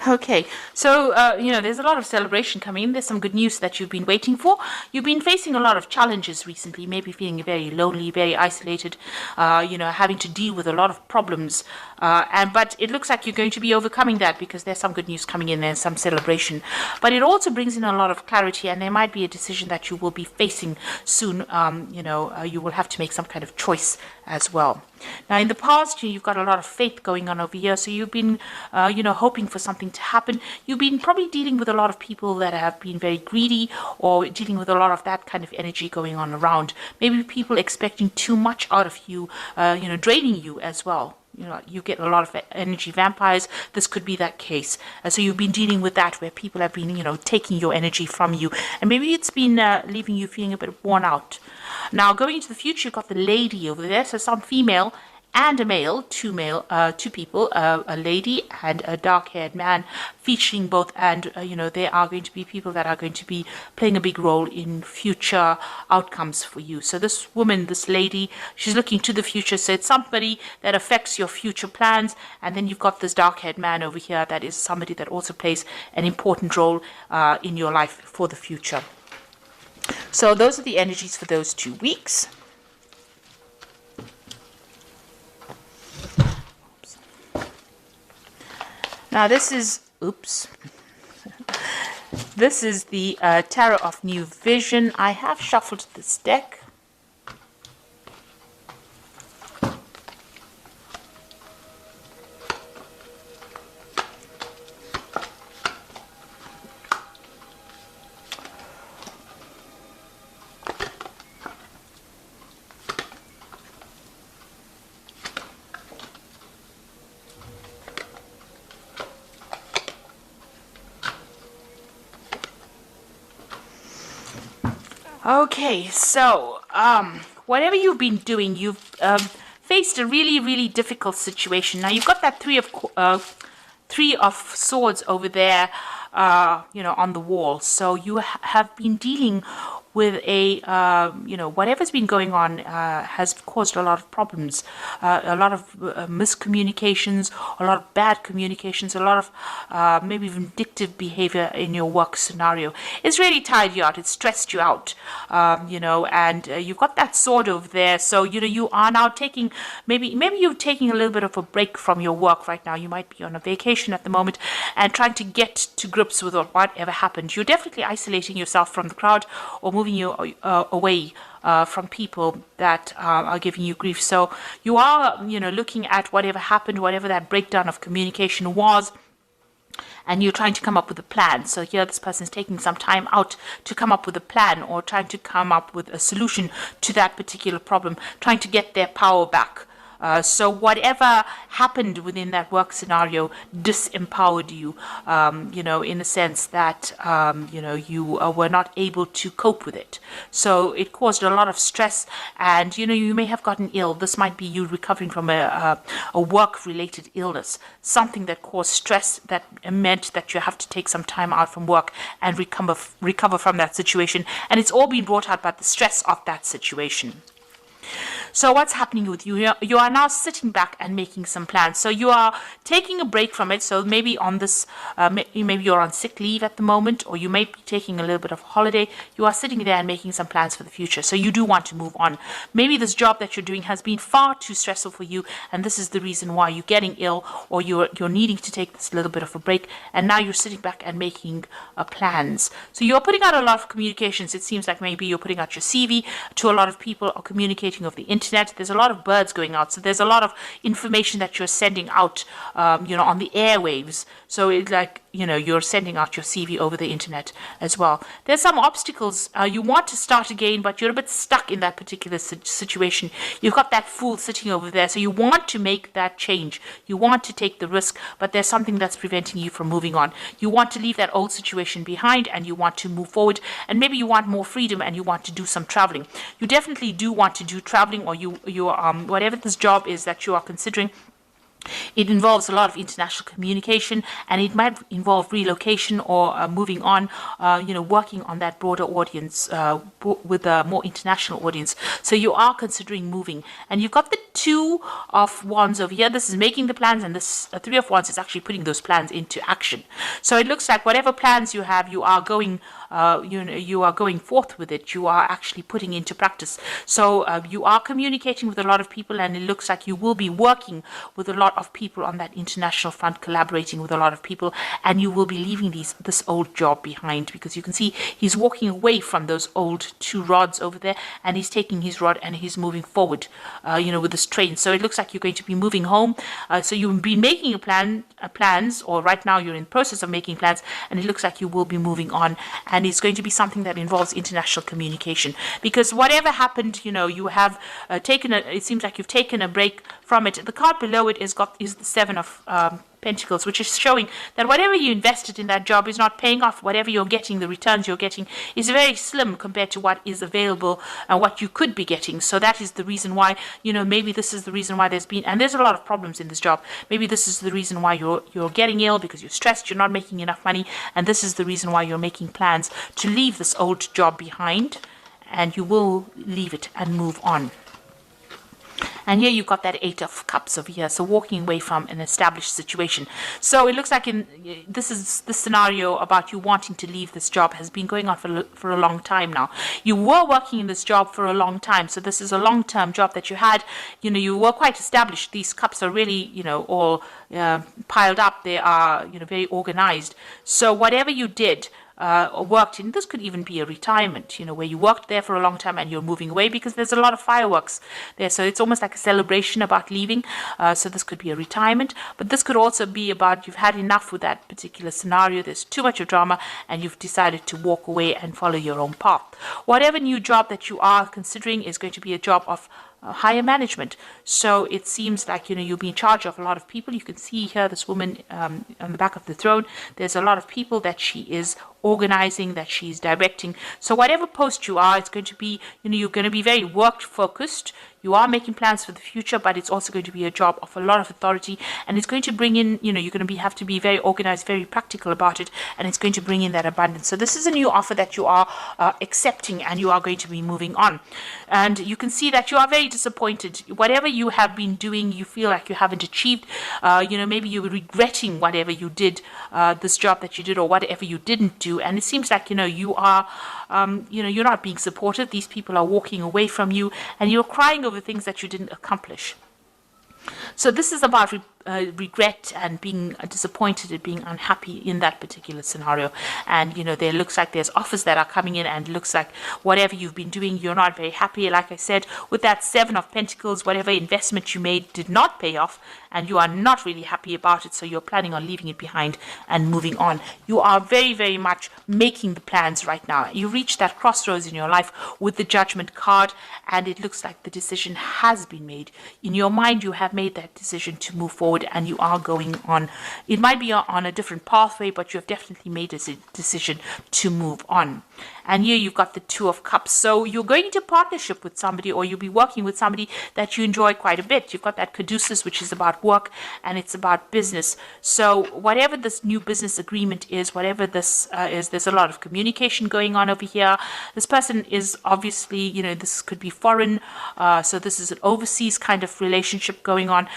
Okay, so there's a lot of celebration coming in. There's some good news that you've been waiting for. You've been facing a lot of challenges recently, maybe feeling very lonely, very isolated, having to deal with a lot of problems. But it looks like you're going to be overcoming that because there's some good news coming in. There's some celebration, but it also brings in a lot of clarity, and there might be a decision that you will be facing soon. You will have to make some kind of choice as well. Now, in the past, you've got a lot of faith going on over here, so you've been, hoping for something to happen. You've been probably dealing with a lot of people that have been very greedy, or dealing with a lot of that kind of energy going on around. Maybe people expecting too much out of you, draining you as well. You get a lot of energy vampires. This could be that case. So you've been dealing with that, where people have been, taking your energy from you. And maybe it's been leaving you feeling a bit worn out. Now, going into the future, you've got the lady over there. So some female and a male, two people, a lady and a dark-haired man, featuring both. And, they are going to be people that are going to be playing a big role in future outcomes for you. So this woman, this lady, she's looking to the future. So it's somebody that affects your future plans. And then you've got this dark-haired man over here that is somebody that also plays an important role in your life for the future. So those are the energies for those 2 weeks. Now this is the Tarot of New Vision. I have shuffled this deck. Okay, so whatever you've been doing, you've faced a really, really difficult situation. Now you've got that three of swords over there, on the wall. So you have been dealing with whatever's been going on has caused a lot of problems, a lot of miscommunications, a lot of bad communications, a lot of maybe vindictive behavior in your work scenario. It's really tired you out. It's stressed you out, and you've got that sword over there. So, you are now taking, maybe you're taking a little bit of a break from your work right now. You might be on a vacation at the moment and trying to get to grips with whatever happened. You're definitely isolating yourself from the crowd, or moving you away from people that are giving you grief. So you are, looking at whatever happened, whatever that breakdown of communication was, and you're trying to come up with a plan. So here this person is taking some time out to come up with a plan, or trying to come up with a solution to that particular problem, trying to get their power back. So whatever happened within that work scenario disempowered you, in the sense that, you were not able to cope with it. So it caused a lot of stress, and, you may have gotten ill. This might be you recovering from a work-related illness, something that caused stress that meant that you have to take some time out from work and recover from that situation. And it's all been brought out by the stress of that situation. So what's happening with you? You are now sitting back and making some plans. So you are taking a break from it. So maybe on this, maybe you're on sick leave at the moment, or you may be taking a little bit of holiday. You are sitting there and making some plans for the future. So you do want to move on. Maybe this job that you're doing has been far too stressful for you, and this is the reason why you're getting ill, or you're needing to take this little bit of a break. And now you're sitting back and making plans. So you're putting out a lot of communications. It seems like maybe you're putting out your CV to a lot of people, or communicating over the internet. There's a lot of birds going out, so there's a lot of information that you're sending out, on the airwaves. So it's like, you're sending out your CV over the internet as well. There's some obstacles. You want to start again, but you're a bit stuck in that particular situation. You've got that Fool sitting over there, so you want to make that change. You want to take the risk, but there's something that's preventing you from moving on. You want to leave that old situation behind, and you want to move forward, and maybe you want more freedom, and you want to do some traveling. You definitely do want to do traveling, or you whatever this job is that you are considering, It involves a lot of international communication, and it might involve relocation or moving on, working on that broader audience with a more international audience. So you are considering moving. And you've got the Two of Wands over here. This is making the plans, and this Three of Wands is actually putting those plans into action. So it looks like whatever plans you have, you are going you are going forth with it. You are actually putting into practice. So you are communicating with a lot of people, and it looks like you will be working with a lot of people on that international front, collaborating with a lot of people, and you will be leaving this old job behind, because you can see he's walking away from those old two rods over there, and he's taking his rod and he's moving forward, with this train. So it looks like you're going to be moving home. So you'll be making plans, or right now you're in the process of making plans, and it looks like you will be moving on. And it's going to be something that involves international communication, because whatever happened, you have it seems like you've taken a break from it. The card below it is the Seven of Pentacles, which is showing that whatever you invested in that job is not paying off. Whatever you're getting, the returns you're getting is very slim compared to what is available and what you could be getting. So that is the reason why, maybe this is the reason why there's a lot of problems in this job. Maybe this is the reason why you're getting ill, because you're stressed, you're not making enough money, and this is the reason why you're making plans to leave this old job behind, and you will leave it and move on. And here you've got that Eight of Cups over here, so walking away from an established situation. So it looks like this scenario about you wanting to leave this job has been going on for a long time now. You were working in this job for a long time, so this is a long-term job that you had. You were quite established. These cups are really, all piled up. They are, very organized. So whatever you did, worked in, this could even be a retirement, where you worked there for a long time and you're moving away, because there's a lot of fireworks there. So it's almost like a celebration about leaving. So this could be a retirement, but this could also be about you've had enough with that particular scenario. There's too much of drama, and you've decided to walk away and follow your own path. Whatever new job that you are considering is going to be a job of higher management. So it seems like you'll be in charge of a lot of people. You can see here this woman on the back of the throne. There's a lot of people that she is organizing, that she's directing. So whatever post you are, it's going to be, you're going to be very work focused. You are making plans for the future, but it's also going to be a job of a lot of authority, and it's going to bring in, you're going to have to be very organized, very practical about it, and it's going to bring in that abundance. So this is a new offer that you are accepting, and you are going to be moving on. And you can see that you are very disappointed. Whatever you have been doing, you feel like you haven't achieved. Maybe you're regretting whatever you did, this job that you did, or whatever you didn't do. And it seems like, you are, you're not being supported. These people are walking away from you, and you're crying over things that you didn't accomplish. So this is about regret and being disappointed and being unhappy in that particular scenario. And there looks like there's offers that are coming in, and it looks like whatever you've been doing, you're not very happy. Like I said, with that Seven of Pentacles, whatever investment you made did not pay off, and you are not really happy about it. So you're planning on leaving it behind and moving on. You are very, very much making the plans right now. You reach that crossroads in your life with the Judgment card, and it looks like the decision has been made. In your mind, you have made that decision to move forward, and you are going on. It might be on a different pathway, but you have definitely made a decision to move on. And here you've got the Two of Cups. So you're going into partnership with somebody, or you'll be working with somebody that you enjoy quite a bit. You've got that Caduceus, which is about work, and it's about business. So whatever this new business agreement is, whatever this is, there's a lot of communication going on over here. This person is obviously, this could be foreign. So this is an overseas kind of relationship going on.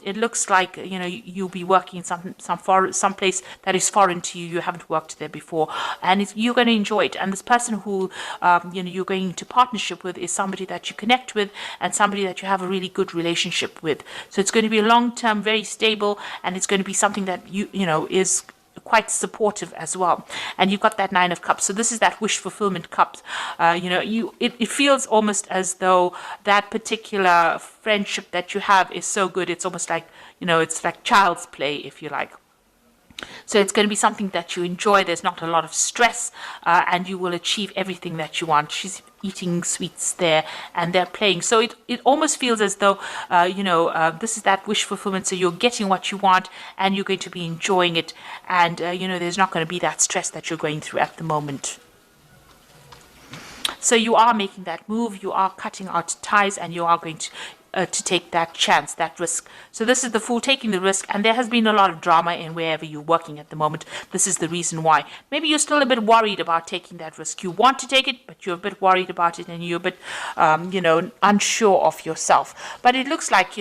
It looks like, you'll be working in some place that is foreign to you. You haven't worked there before, and you're going to enjoy it. And this person who you're going into partnership with is somebody that you connect with, and somebody that you have a really good relationship with. So it's going to be a long-term, very stable, and it's going to be something that is quite supportive as well. And you've got that Nine of Cups. So this is that wish fulfillment cup. It feels almost as though that particular friendship that you have is so good. It's almost like, it's like child's play, if you like. So it's going to be something that you enjoy. There's not a lot of stress, and you will achieve everything that you want. She's eating sweets there, and they're playing. So it almost feels as though, this is that wish fulfillment. So you're getting what you want, and you're going to be enjoying it. And, there's not going to be that stress that you're going through at the moment. So you are making that move. You are cutting out ties, and you are going to to take that chance, that risk. So this is the Fool taking the risk, and there has been a lot of drama in wherever you're working at the moment. This is the reason why. Maybe you're still a bit worried about taking that risk. You want to take it, but you're a bit worried about it, and you're a bit, unsure of yourself. But it looks like,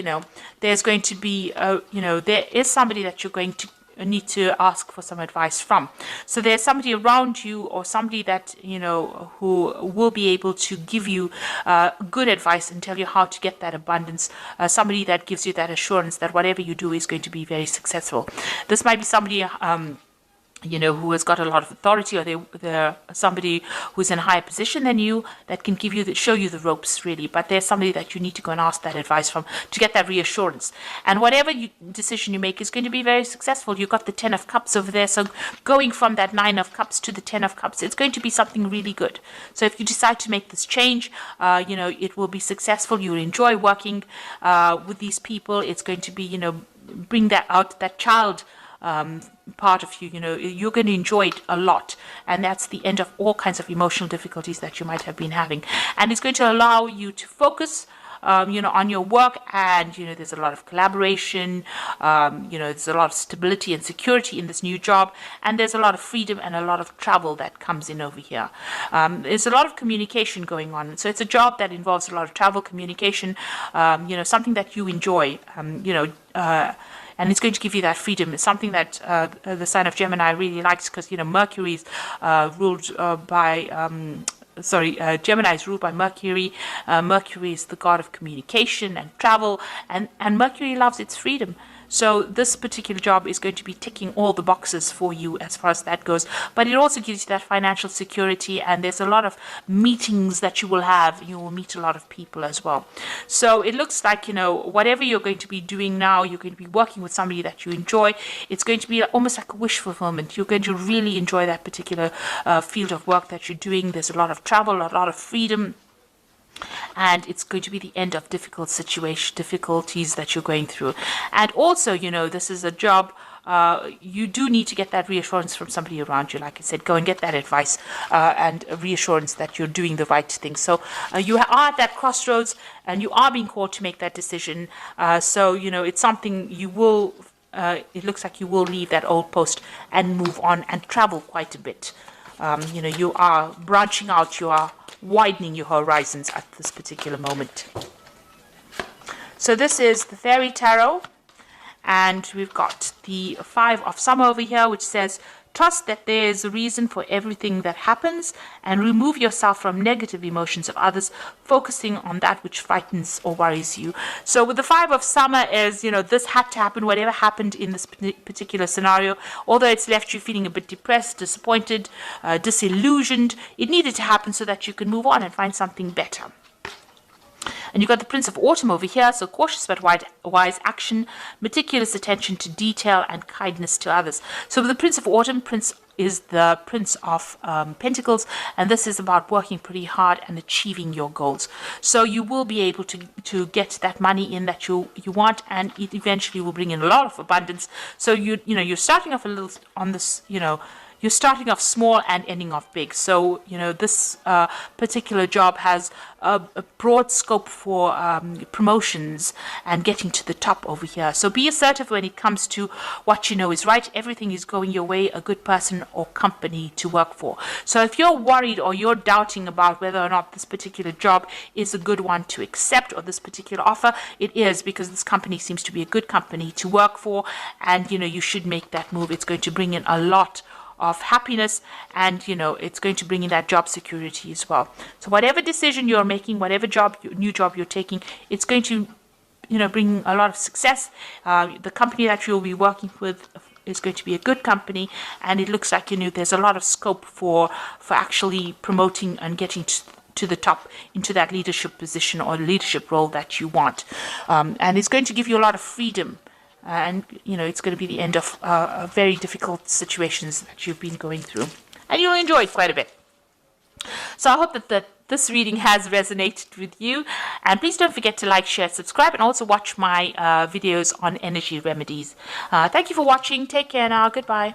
there's going to be, there is somebody that you're going to need to ask for some advice from. So there's somebody around you, or somebody that who will be able to give you good advice and tell you how to get that abundance, somebody that gives you that assurance that whatever you do is going to be very successful. This might be somebody who has got a lot of authority, or they're somebody who's in a higher position than you that can show you the ropes, really. But there's somebody that you need to go and ask that advice from to get that reassurance. And whatever decision you make is going to be very successful. You've got the 10 of Cups over there. So going from that 9 of Cups to the 10 of Cups, it's going to be something really good. So if you decide to make this change, it will be successful. You'll enjoy working with these people. It's going to be, bring that out, that child part of you, you're going to enjoy it a lot, and that's the end of all kinds of emotional difficulties that you might have been having, and it's going to allow you to focus on your work, and there's a lot of collaboration, there's a lot of stability and security in this new job, and there's a lot of freedom and a lot of travel that comes in over here. There's a lot of communication going on, so it's a job that involves a lot of travel, communication, something that you enjoy, and it's going to give you that freedom. It's something that the sign of Gemini really likes, because Mercury is ruled by Gemini is ruled by Mercury. Mercury is the god of communication and travel, and Mercury loves its freedom. So this particular job is going to be ticking all the boxes for you as far as that goes. But it also gives you that financial security, and there's a lot of meetings that you will have. You will meet a lot of people as well. So it looks like, whatever you're going to be doing now, you're going to be working with somebody that you enjoy. It's going to be almost like a wish fulfillment. You're going to really enjoy that particular field of work that you're doing. There's a lot of travel, a lot of freedom. And it's going to be the end of difficulties that you're going through. And also, this is a job, you do need to get that reassurance from somebody around you. Like I said, go and get that advice and reassurance that you're doing the right thing. So you are at that crossroads, and you are being called to make that decision. So, it's something you will, it looks like you will leave that old post and move on and travel quite a bit. You are branching out, you are widening your horizons at this particular moment. So this is the Fairy Tarot, and we've got the 5 of Summer over here, which says, trust that there is a reason for everything that happens, and remove yourself from negative emotions of others, focusing on that which frightens or worries you. So with the 5 of Summer is, this had to happen, whatever happened in this particular scenario, although it's left you feeling a bit depressed, disappointed, disillusioned, it needed to happen so that you can move on and find something better. And you've got the Prince of Autumn over here, so cautious but wise action, meticulous attention to detail, and kindness to others. So with the Prince of Autumn, Prince is the Prince of Pentacles, and this is about working pretty hard and achieving your goals. So you will be able to get that money in that you want, and it eventually will bring in a lot of abundance. So you're starting off a little on this, you're starting off small and ending off big. So, this particular job has a broad scope for promotions and getting to the top over here. So be assertive when it comes to what you know is right. Everything is going your way, a good person or company to work for. So if you're worried or you're doubting about whether or not this particular job is a good one to accept, or this particular offer, it is, because this company seems to be a good company to work for, and, you should make that move. It's going to bring in a lot of happiness, and it's going to bring in that job security as well. So whatever decision you're making, whatever new job you're taking, it's going to bring a lot of success. The company that you'll be working with is going to be a good company, and it looks like there's a lot of scope for actually promoting and getting to the top, into that leadership position or leadership role that you want, and it's going to give you a lot of freedom. And, it's going to be the end of very difficult situations that you've been going through. And you'll enjoy it quite a bit. So I hope that this reading has resonated with you. And please don't forget to like, share, subscribe, and also watch my videos on energy remedies. Thank you for watching. Take care now. Goodbye.